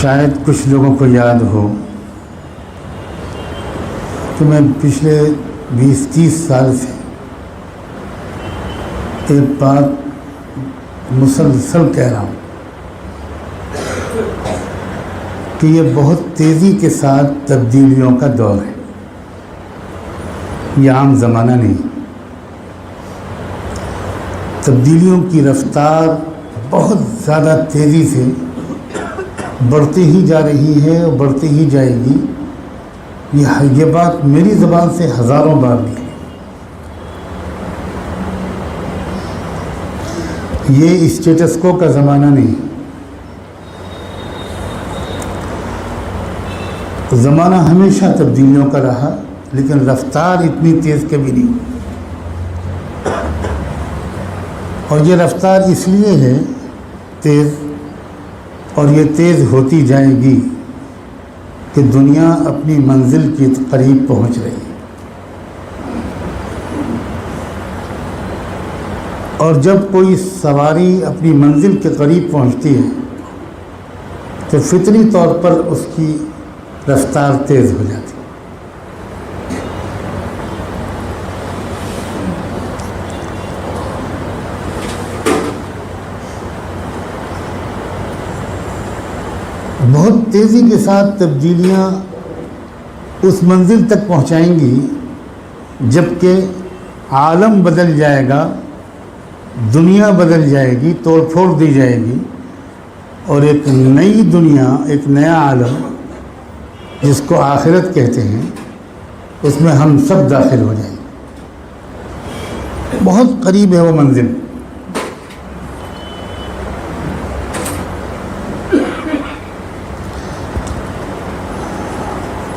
شاید کچھ لوگوں کو یاد ہو کہ میں پچھلے 20-30 سال سے ایک بات مسلسل کہہ رہا ہوں کہ یہ بہت تیزی کے ساتھ تبدیلیوں کا دور ہے، یہ عام زمانہ نہیں۔ تبدیلیوں کی رفتار بہت زیادہ تیزی سے بڑھتی ہی جا رہی ہے اور بڑھتی ہی جائے گی۔ یہ بات میری زبان سے ہزاروں بار نکلی۔ یہ اسٹیٹس کو کا زمانہ نہیں، زمانہ ہمیشہ تبدیلیوں کا رہا، لیکن رفتار اتنی تیز کبھی نہیں۔ اور یہ رفتار اس لیے ہے تیز، اور یہ تیز ہوتی جائے گی کہ دنیا اپنی منزل کے قریب پہنچ رہی ہے، اور جب کوئی سواری اپنی منزل کے قریب پہنچتی ہے تو فطری طور پر اس کی رفتار تیز ہو جاتی ہے۔ بہت تیزی کے ساتھ تبدیلیاں اس منزل تک پہنچائیں گی جبکہ عالم بدل جائے گا، دنیا بدل جائے گی، توڑ پھوڑ دی جائے گی، اور ایک نئی دنیا، ایک نیا عالم جس کو آخرت کہتے ہیں، اس میں ہم سب داخل ہو جائیں گے۔ بہت قریب ہے وہ منزل۔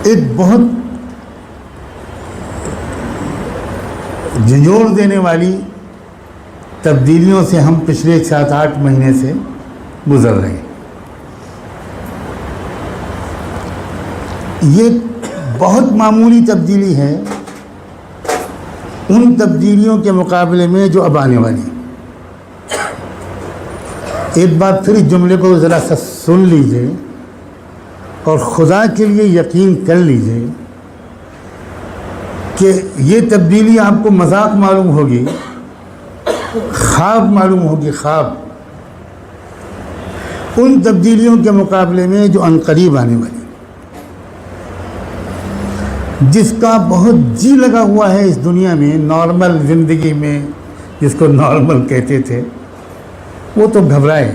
ایک بہت جھنجھوڑ دینے والی تبدیلیوں سے ہم پچھلے 7-8 مہینے سے گزر رہے ہیں۔ یہ بہت معمولی تبدیلی ہے ان تبدیلیوں کے مقابلے میں جو اب آنے والی ہے۔ ایک بار پھر اس جملے کو ذرا سا سن لیجئے اور خدا کے لیے یقین کر لیجئے کہ یہ تبدیلی آپ کو مذاق معلوم ہوگی، خواب معلوم ہوگی، خواب ان تبدیلیوں کے مقابلے میں جو عنقریب آنے والی، جس کا بہت جی لگا ہوا ہے اس دنیا میں، نارمل زندگی میں جس کو نارمل کہتے تھے، وہ تو گھبرائے،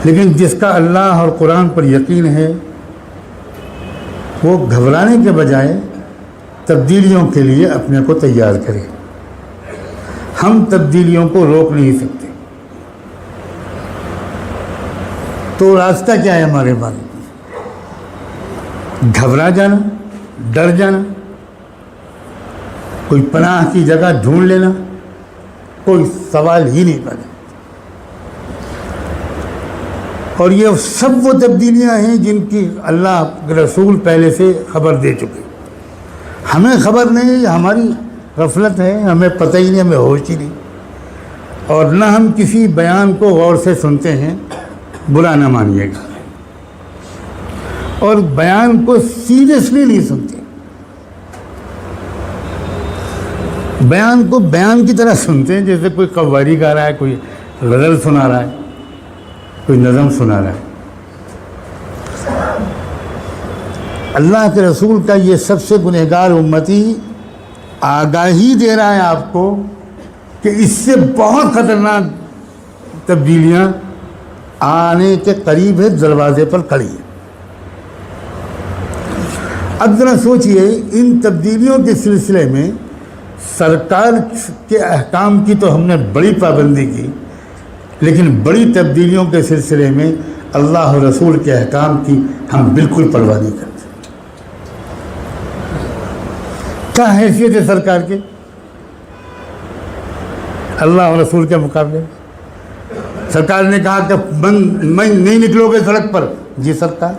لیکن جس کا اللہ اور قرآن پر یقین ہے وہ گھبرانے کے بجائے تبدیلیوں کے لیے اپنے کو تیار کرے۔ ہم تبدیلیوں کو روک نہیں سکتے، تو راستہ کیا ہے ہمارے پاس؟ گھبرا جانا، ڈر جانا، کوئی پناہ کی جگہ ڈھونڈ لینا، کوئی سوال ہی نہیں پیدا۔ اور یہ سب وہ تبدیلیاں ہیں جن کی اللہ کے رسول پہلے سے خبر دے چکے۔ ہمیں خبر نہیں، ہماری غفلت ہے، ہمیں پتہ ہی نہیں، ہمیں ہوش ہی نہیں، اور نہ ہم کسی بیان کو غور سے سنتے ہیں، برا نہ مانیے گا، اور بیان کو سیریسلی نہیں سنتے، بیان کو بیان کی طرح سنتے ہیں جیسے کوئی قوالی گا رہا ہے، کوئی غزل سنا رہا ہے، کوئی نظم سنا رہا ہے۔ اللہ کے رسول کا یہ سب سے گنہگار امتی آگاہی دے رہا ہے آپ کو کہ اس سے بہت خطرناک تبدیلیاں آنے کے قریب ہے، دروازے پر کھڑی ہے۔ اب ذرا سوچئے، ان تبدیلیوں کے سلسلے میں سرکار کے احکام کی تو ہم نے بڑی پابندی کی، لیکن بڑی تبدیلیوں کے سلسلے میں اللہ اور رسول کے احکام کی ہم بالکل پرواہ نہیں کرتے۔ کیا حیثیت ہے سرکار کے اللہ اور رسول کے مقابلے؟ سرکار نے کہا کہ میں نہیں نکلو گے سڑک پر، جی سرکار۔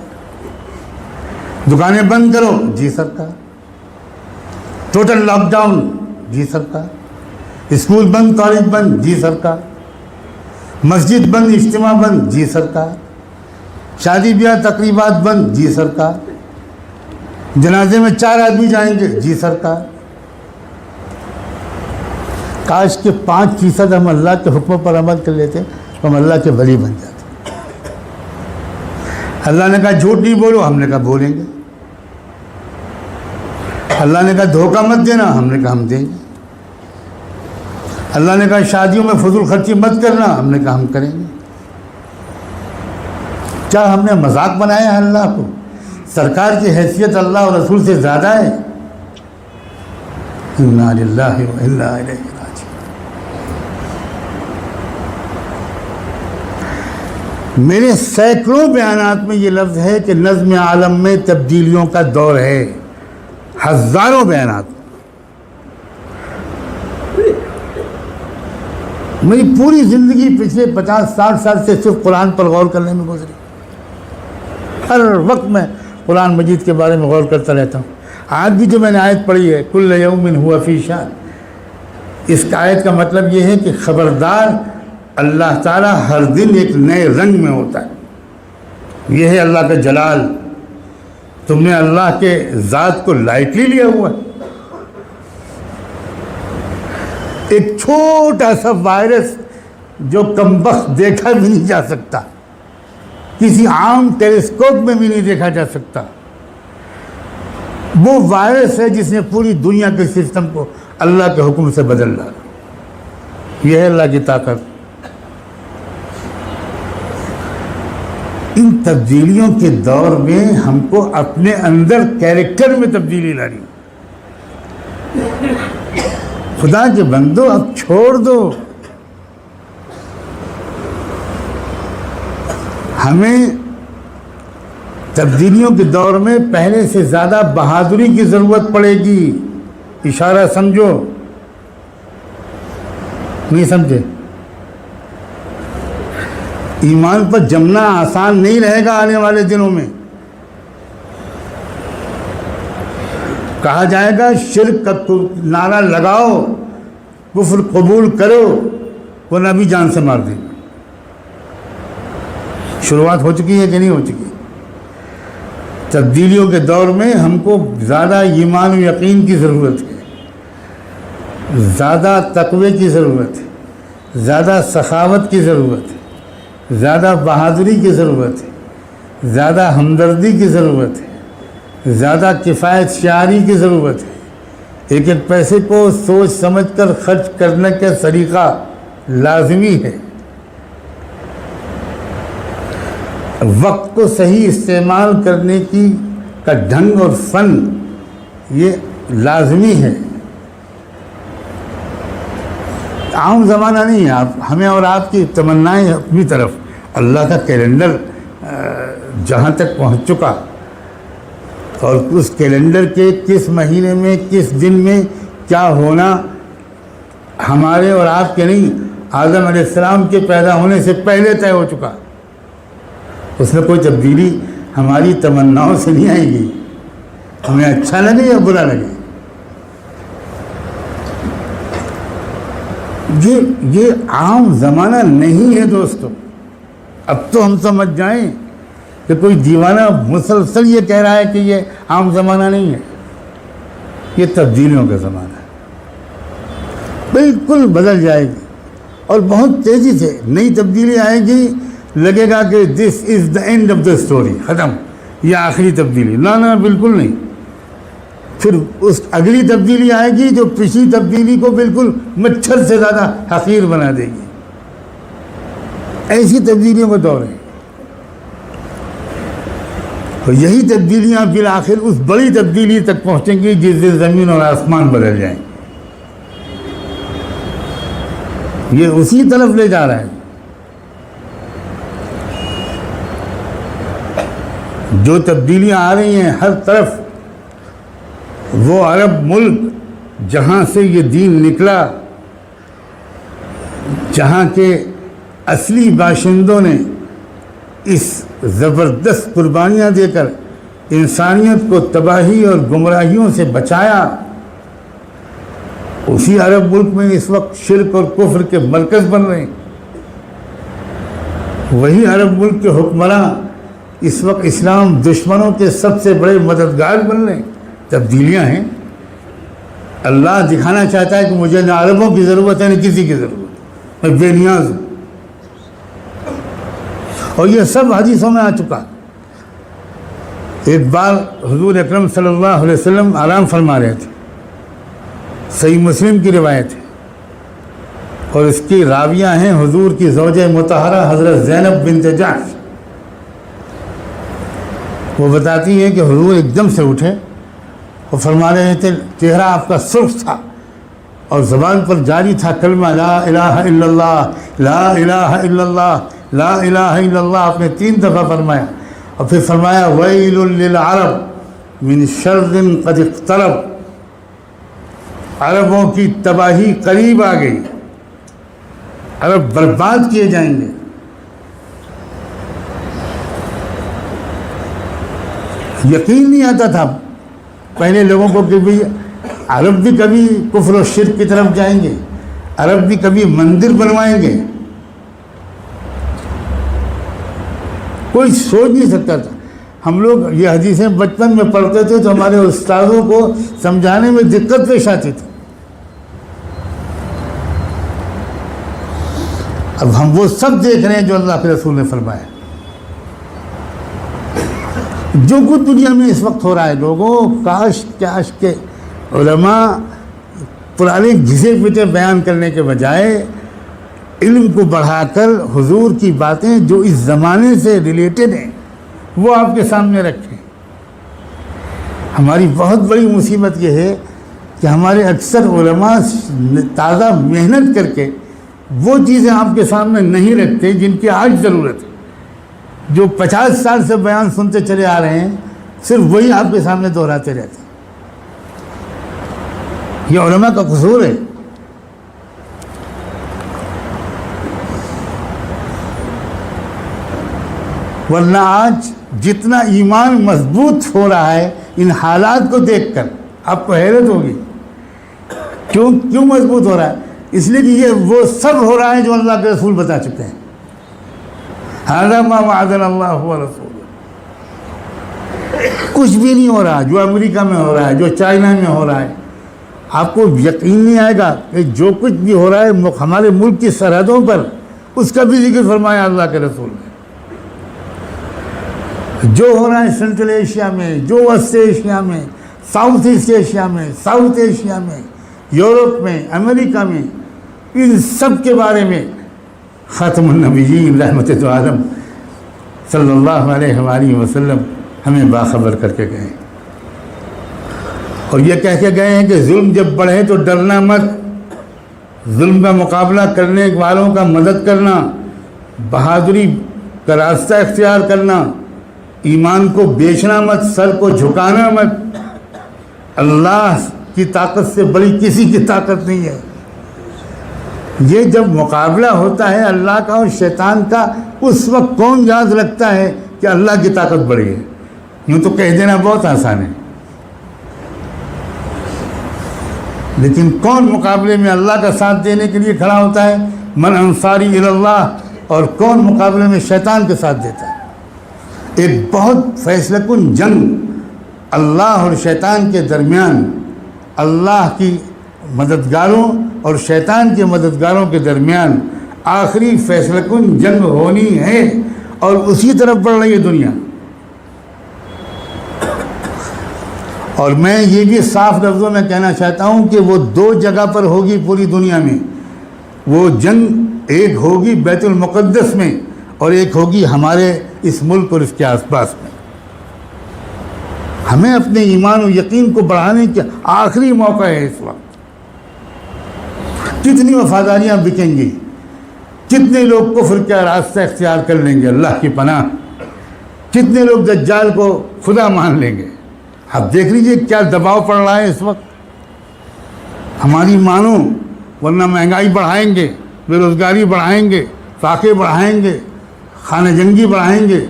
دکانیں بند کرو، جی سرکار۔ ٹوٹل لاک ڈاؤن، جی سرکار۔ اسکول بند، کالج بند، جی سرکار۔ مسجد بند، اجتماع بند، جی سرکار۔ شادی بیاہ تقریبات بند، جی سرکار۔ جنازے میں 4 آدمی جائیں گے، جی سرکار۔ کاش کہ 5% ہم اللہ کے حکموں پر عمل کر لیتے تو ہم اللہ کے ولی بن جاتے۔ اللہ نے کہا جھوٹ نہیں بولو، ہم نے کہا بولیں گے۔ اللہ نے کہا دھوکہ مت دینا، ہم نے کہا ہم دیں گے۔ اللہ نے کہا شادیوں میں فضول خرچی مت کرنا، ہم نے کہا ہم کریں گے۔ کیا ہم نے مذاق بنایا ہے اللہ کو؟ سرکار کی حیثیت اللہ اور رسول سے زیادہ ہے۔ انا للہ و انا الیہ راجعون۔ میرے سینکڑوں بیانات میں یہ لفظ ہے کہ نظم عالم میں تبدیلیوں کا دور ہے، ہزاروں بیانات۔ میری پوری زندگی پچھلے 50-60 سال سے صرف قرآن پر غور کرنے میں گزری۔ ہر وقت میں قرآن مجید کے بارے میں غور کرتا رہتا ہوں۔ آج بھی جو میں نے آیت پڑھی ہے کل یوم ہوا فی شان، اس آیت کا مطلب یہ ہے کہ خبردار، اللہ تعالیٰ ہر دن ایک نئے رنگ میں ہوتا ہے۔ یہ ہے اللہ کا جلال۔ تم نے اللہ کے ذات کو لائٹلی لیا ہوا ہے۔ ایک چھوٹا سا وائرس جو کمبخت دیکھا بھی نہیں جا سکتا، کسی عام ٹیلیسکوپ میں بھی نہیں دیکھا جا سکتا، وہ وائرس ہے جس نے پوری دنیا کے سسٹم کو اللہ کے حکم سے بدل ڈالا۔ یہ ہے اللہ کی طاقت۔ ان تبدیلیوں کے دور میں ہم کو اپنے اندر کیریکٹر میں تبدیلی لانی۔ خدا کے بندو اب چھوڑ دو۔ ہمیں تبدیلیوں کے دور میں پہلے سے زیادہ بہادری کی ضرورت پڑے گی۔ اشارہ سمجھو، نہیں سمجھے؟ ایمان پر جمنا آسان نہیں رہے گا آنے والے دنوں میں۔ کہا جائے گا شرک کا نعرہ لگاؤ، کفر قبول کرو، ورنہ بھی جان سے مار دیں گے۔ شروعات ہو چکی ہے کہ نہیں ہو چکی؟ تبدیلیوں کے دور میں ہم کو زیادہ ایمان و یقین کی ضرورت ہے، زیادہ تقوی کی ضرورت ہے، زیادہ سخاوت کی ضرورت ہے، زیادہ بہادری کی ضرورت ہے، زیادہ ہمدردی کی ضرورت ہے، زیادہ کفایت شعاری کی ضرورت ہے۔ ایک ایک پیسے کو سوچ سمجھ کر خرچ کرنے کا طریقہ لازمی ہے۔ وقت کو صحیح استعمال کرنے کا ڈھنگ اور فن یہ لازمی ہے۔ عام زمانہ نہیں ہے۔ ہمیں اور آپ کی تمنائیں اپنی طرف، اللہ کا کیلنڈر جہاں تک پہنچ چکا، اور اس کیلنڈر کے کس مہینے میں کس دن میں کیا ہونا ہمارے اور آپ کے نہیں، آدم علیہ السلام کے پیدا ہونے سے پہلے طے ہو چکا۔ اس میں کوئی تبدیلی ہماری تمناؤں سے نہیں آئے گی، ہمیں اچھا لگے یا برا لگے۔ یہ عام زمانہ نہیں ہے دوستو۔ اب تو ہم سمجھ جائیں کہ کوئی دیوانہ مسلسل یہ کہہ رہا ہے کہ یہ عام زمانہ نہیں ہے، یہ تبدیلیوں کا زمانہ ہے۔ بالکل بدل جائے گی اور بہت تیزی سے نئی تبدیلی آئے گی۔ لگے گا کہ this is the end of the story, ختم، یہ آخری تبدیلی۔ نہ بالکل نہیں۔ پھر اس اگلی تبدیلی آئے گی جو پچھلی تبدیلی کو بالکل مچھر سے زیادہ حقیر بنا دے گی۔ ایسی تبدیلیوں کا دور ہے۔ تو یہی تبدیلیاں بالآخر اس بڑی تبدیلی تک پہنچیں گی جس سے زمین اور آسمان بدل جائیں۔ یہ اسی طرف لے جا رہا ہے۔ جو تبدیلیاں آ رہی ہیں ہر طرف، وہ عرب ملک جہاں سے یہ دین نکلا، جہاں کے اصلی باشندوں نے اس زبردست قربانیاں دے کر انسانیت کو تباہی اور گمراہیوں سے بچایا، اسی عرب ملک میں اس وقت شرک اور کفر کے مرکز بن رہے ہیں۔ وہی عرب ملک کے حکمراں اس وقت اسلام دشمنوں کے سب سے بڑے مددگار بن رہے ہیں. تبدیلیاں ہیں. اللہ دکھانا چاہتا ہے کہ مجھے نہ عربوں کی ضرورت ہے نہ کسی کی ضرورت، میں بے نیاز ہوں. اور یہ سب حدیثوں میں آ چکا. ایک بار حضور اکرم صلی اللہ علیہ وسلم آرام فرما رہے تھے، صحیح مسلم کی روایت ہے، اور اس کی راویہ ہیں حضور کی زوجہ مطہرہ حضرت زینب بنت جحش. وہ بتاتی ہے کہ حضور ایک دم سے اٹھے اور فرما رہے تھے، چہرہ آپ کا سرخ تھا اور زبان پر جاری تھا کلمہ لا الہ الا اللہ، لا الہ الا اللہ، لا الہ الا اللہ. آپ نے 3 دفعہ فرمایا اور پھر فرمایا ویل للعرب من شر قد اقترب. عربوں کی تباہی قریب آ گئی، عرب برباد کیے جائیں گے. یقین نہیں آتا تھا پہلے لوگوں کو کہ بھی عرب بھی کبھی کفر و شرک کی طرف جائیں گے، عرب بھی کبھی مندر بنوائیں گے. کوئی سوچ نہیں سکتا تھا. ہم لوگ یہ حدیثیں بچپن میں پڑھتے تھے تو ہمارے استادوں کو سمجھانے میں دقت پیش آتی تھی. اب ہم وہ سب دیکھ رہے ہیں جو اللہ کے رسول نے فرمایا. جو کچھ دنیا میں اس وقت ہو رہا ہے، لوگوں کاش کے علماء پرانے گھسے پٹے بیان کرنے کے بجائے علم کو بڑھا کر حضور کی باتیں جو اس زمانے سے ریلیٹڈ ہیں وہ آپ کے سامنے رکھیں. ہماری بہت بڑی مصیبت یہ ہے کہ ہمارے اکثر علماء تازہ محنت کر کے وہ چیزیں آپ کے سامنے نہیں رکھتے جن کی آج ضرورت ہے. جو 50 سال سے بیان سنتے چلے آ رہے ہیں صرف وہی آپ کے سامنے دہراتے رہتے ہیں. یہ علماء کا قصور ہے. ورنہ آج جتنا ایمان مضبوط ہو رہا ہے ان حالات کو دیکھ کر آپ کو حیرت ہوگی. کیوں مضبوط ہو رہا ہے؟ اس لیے کہ یہ وہ سب ہو رہا ہے جو اللہ کے رسول بتا چکے ہیں. هذا ما وعدنا اللہ ورسولہ. کچھ بھی نہیں ہو رہا جو امریکہ میں ہو رہا ہے، جو چائنا میں ہو رہا ہے. آپ کو یقین نہیں آئے گا کہ جو کچھ بھی ہو رہا ہے ہمارے ملک کی سرحدوں پر اس کا بھی ذکر فرمایا اللہ کے رسول نے. جو ہو رہا ہے سینٹرل ایشیا میں، جو وسط ایشیا میں، ساؤتھ ایسٹ ایشیا میں، ساؤتھ ایشیا میں، یورپ میں، امریکہ میں، ان سب کے بارے میں خاتم النبیین رحمت عالم صلی اللہ علیہ وآلہ وسلم ہمیں باخبر کر کے گئے. اور یہ کہہ کے گئے ہیں کہ ظلم جب بڑھے تو ڈرنا مت، ظلم کا مقابلہ کرنے والوں کا مدد کرنا، بہادری کا راستہ اختیار کرنا، ایمان کو بیچنا مت، سر کو جھکانا مت. اللہ کی طاقت سے بڑی کسی کی طاقت نہیں ہے. یہ جب مقابلہ ہوتا ہے اللہ کا اور شیطان کا، اس وقت کون یاد رکھتا ہے کہ اللہ کی طاقت بڑی ہے؟ یوں تو کہہ دینا بہت آسان ہے، لیکن کون مقابلے میں اللہ کا ساتھ دینے کے لیے کھڑا ہوتا ہے؟ من انصاری الی اللہ. اور کون مقابلے میں شیطان کے ساتھ دیتا ہے؟ ایک بہت فیصلہ کن جنگ اللہ اور شیطان کے درمیان، اللہ کی مددگاروں اور شیطان کے مددگاروں کے درمیان آخری فیصلہ کن جنگ ہونی ہے، اور اسی طرف بڑھ رہی ہے دنیا. اور میں یہ بھی صاف لفظوں میں کہنا چاہتا ہوں کہ وہ 2 جگہ پر ہوگی پوری دنیا میں. وہ جنگ ایک ہوگی بیت المقدس میں اور ایک ہوگی ہمارے اس ملک اور اس کے آس پاس میں. ہمیں اپنے ایمان و یقین کو بڑھانے کے آخری موقع ہے اس وقت. کتنی وفاداریاں بکیں گی، کتنے لوگ کفر کا راستہ اختیار کر لیں گے اللہ کی پناہ، کتنے لوگ دجال کو خدا مان لیں گے. آپ دیکھ لیجئے کیا دباؤ پڑ رہا ہے اس وقت. ہماری مانو، ورنہ مہنگائی بڑھائیں گے، بے روزگاری بڑھائیں گے، فاقے بڑھائیں گے، خانہ جنگی بڑھائیں گے،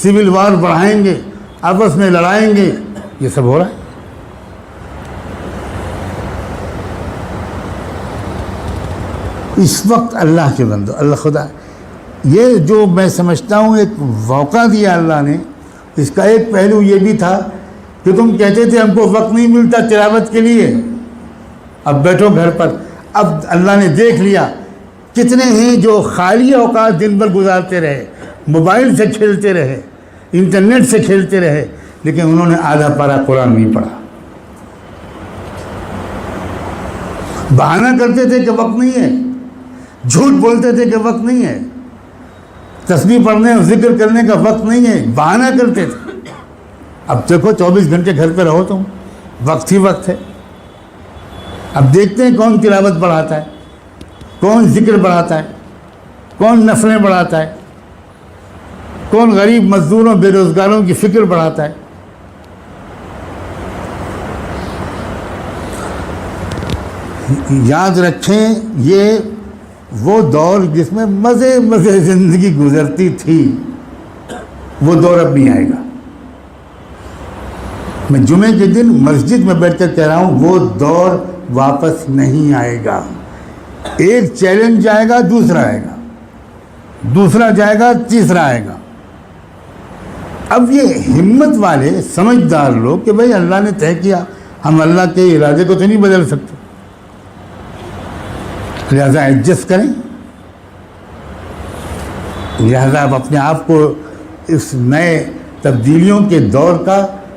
سول وار بڑھائیں گے، آپس میں لڑائیں گے. یہ سب ہو رہا ہے. اس وقت اللہ کے بندو، اللہ خدا، یہ جو میں سمجھتا ہوں ایک موقع دیا اللہ نے اس کا ایک پہلو یہ بھی تھا کہ تم کہتے تھے ہم کو وقت نہیں ملتا تلاوت کے لیے، اب بیٹھو گھر پر۔ اب اللہ نے دیکھ لیا کتنے ہیں جو خالی اوقات دن بھر گزارتے رہے، موبائل سے کھیلتے رہے، انٹرنیٹ سے کھیلتے رہے، لیکن انہوں نے آدھا پارہ قرآن نہیں پڑھا۔ بہانہ کرتے تھے کہ وقت نہیں ہے، جھوٹ بولتے تھے کہ وقت نہیں ہے، تسبیح پڑھنے اور ذکر کرنے کا وقت نہیں ہے، بہانہ کرتے تھے۔ اب دیکھو 24 گھنٹے گھر پہ رہو تم، وقت ہی وقت ہے۔ اب دیکھتے ہیں کون تلاوت بڑھاتا ہے، کون ذکر بڑھاتا ہے، کون نفلیں بڑھاتا ہے، کون غریب مزدوروں بے روزگاروں کی فکر بڑھاتا ہے۔ یاد رکھیں یہ وہ دور جس میں مزے مزے زندگی گزرتی تھی، وہ دور اب نہیں آئے گا۔ میں جمعے کے دن مسجد میں بیٹھ کر کہہ رہا ہوں وہ دور واپس نہیں آئے گا۔ ایک چیلنج آئے گا، دوسرا آئے گا، دوسرا جائے گا، تیسرا آئے گا۔ اب یہ ہمت والے سمجھدار لوگ کہ بھئی اللہ نے طے کیا، ہم اللہ کے ارادے کو تو نہیں بدل سکتے، لہذا ایڈجسٹ کریں، لہذا آپ اپنے آپ کو اس نئے تبدیلیوں کے دور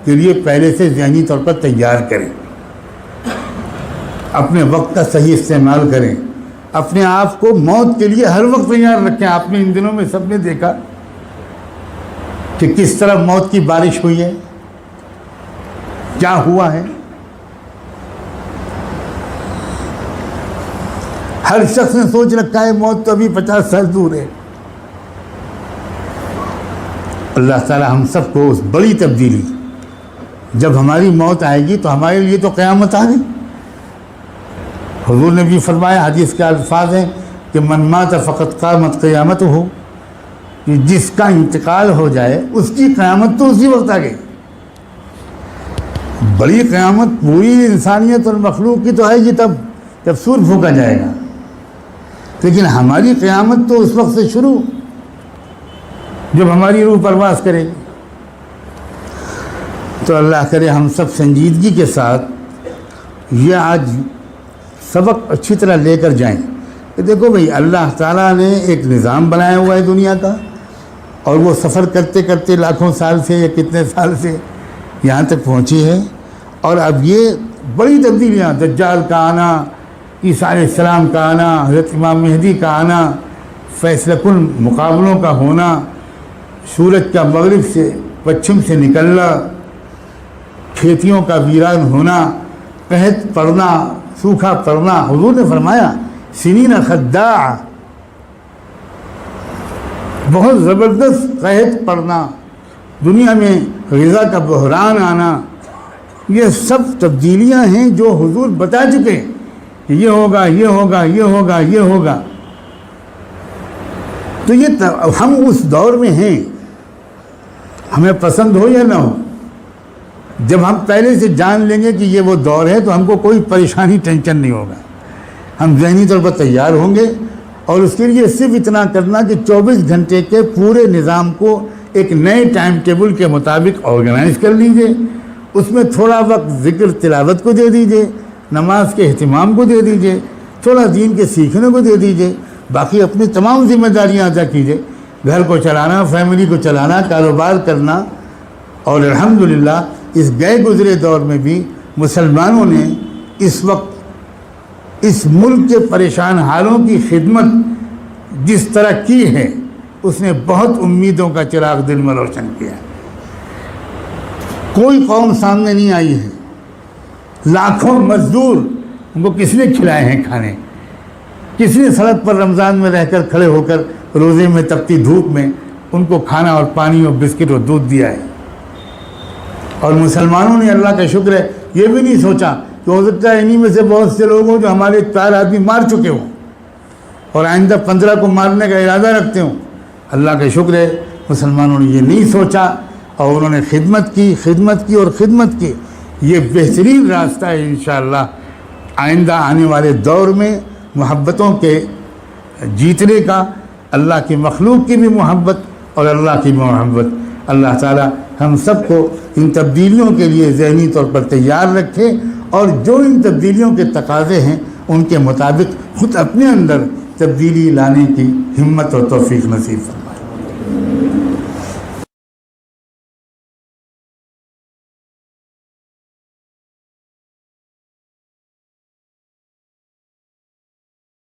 کے لیے پہلے سے ذہنی طور پر تیار کریں، اپنے وقت کا صحیح استعمال کریں، اپنے آپ کو موت کے لیے ہر وقت تیار رکھیں۔ آپ نے ان دنوں میں سب نے دیکھا کہ کس طرح موت کی بارش ہوئی ہے، کیا ہوا ہے۔ ہر شخص نے سوچ رکھا ہے موت تو ابھی 50 سال دور ہے۔ اللہ تعالی ہم سب کو اس بڑی تبدیلی، جب ہماری موت آئے گی تو ہمارے لیے تو قیامت آ گئی۔ حضور نے بھی فرمایا، حدیث کے الفاظ ہیں کہ من مات فقط قامت قیامت ہو، کہ جس کا انتقال ہو جائے اس کی قیامت تو اسی وقت آ گئی۔ بڑی قیامت پوری انسانیت اور مخلوق کی تو ہے گی تب جب سور پھونکا جائے گا، لیکن ہماری قیامت تو اس وقت سے شروع جب ہماری روح پرواز کرے گی۔ تو اللہ کرے ہم سب سنجیدگی کے ساتھ یہ آج سبق اچھی طرح لے کر جائیں کہ دیکھو بھئی اللہ تعالیٰ نے ایک نظام بنایا ہوا ہے دنیا کا، اور وہ سفر کرتے کرتے لاکھوں سال سے یا کتنے سال سے یہاں تک پہنچی ہے۔ اور اب یہ بڑی تبدیلیاں، دجال کا آنا، عیسیٰ علیہ السلام کا آنا، حضرت امام مہدی کا آنا، فیصلہ کن مقابلوں کا ہونا، سورج کا مغرب سے پچھم سے نکلنا، کھیتیوں کا ویران ہونا، قحط پڑنا، سوکھا پڑنا۔ حضور نے فرمایا سنین خداع، بہت زبردست قحط پڑنا، دنیا میں غذا کا بحران آنا، یہ سب تبدیلیاں ہیں جو حضور بتا چکے کہ یہ ہوگا، یہ ہوگا، یہ ہوگا، یہ ہوگا۔ تو یہ ہم اس دور میں ہیں، ہمیں پسند ہو یا نہ ہو۔ جب ہم پہلے سے جان لیں گے کہ یہ وہ دور ہے تو ہم کو کوئی پریشانی ٹینشن نہیں ہوگا، ہم ذہنی طور پر تیار ہوں گے۔ اور اس کے لیے صرف اتنا کرنا کہ 24 گھنٹے کے پورے نظام کو ایک نئے ٹائم ٹیبل کے مطابق آرگنائز کر لیجئے، اس میں تھوڑا وقت ذکر تلاوت کو دے دیجئے، نماز کے اہتمام کو دے دیجئے، تھوڑا دین کے سیکھنے کو دے دیجئے، باقی اپنی تمام ذمہ داریاں ادا کیجئے، گھر کو چلانا، فیملی کو چلانا، کاروبار کرنا۔ اور الحمدللہ اس گئے گزرے دور میں بھی مسلمانوں نے اس وقت اس ملک کے پریشان حالوں کی خدمت جس طرح کی ہے، اس نے بہت امیدوں کا چراغ دل میں روشن کیا ہے۔ کوئی قوم سامنے نہیں آئی ہے، لاکھوں مزدور، ان کو کس نے کھلائے ہیں کھانے، کس نے سڑک پر رمضان میں رہ کر کھڑے ہو کر روزے میں تپتی دھوپ میں ان کو کھانا اور پانی اور بسکٹ اور دودھ دیا ہے۔ اور مسلمانوں نے اللہ کا شکر ہے یہ بھی نہیں سوچا کہ ہو سکتا ہے انہی میں سے بہت سے لوگ ہوں جو ہمارے 4 آدمی مار چکے ہوں اور آئندہ 15 کو مارنے کا ارادہ رکھتے ہوں۔ اللہ کا شکر ہے مسلمانوں نے یہ نہیں سوچا اور انہوں نے خدمت کی، خدمت کی اور خدمت کی۔ یہ بہترین راستہ ہے انشاءاللہ آئندہ آنے والے دور میں محبتوں کے جیتنے کا، اللہ کی مخلوق کی بھی محبت اور اللہ کی محبت۔ اللہ تعالی ہم سب کو ان تبدیلیوں کے لیے ذہنی طور پر تیار رکھے اور جو ان تبدیلیوں کے تقاضے ہیں ان کے مطابق خود اپنے اندر تبدیلی لانے کی ہمت اور توفیق نصیب فرمائے۔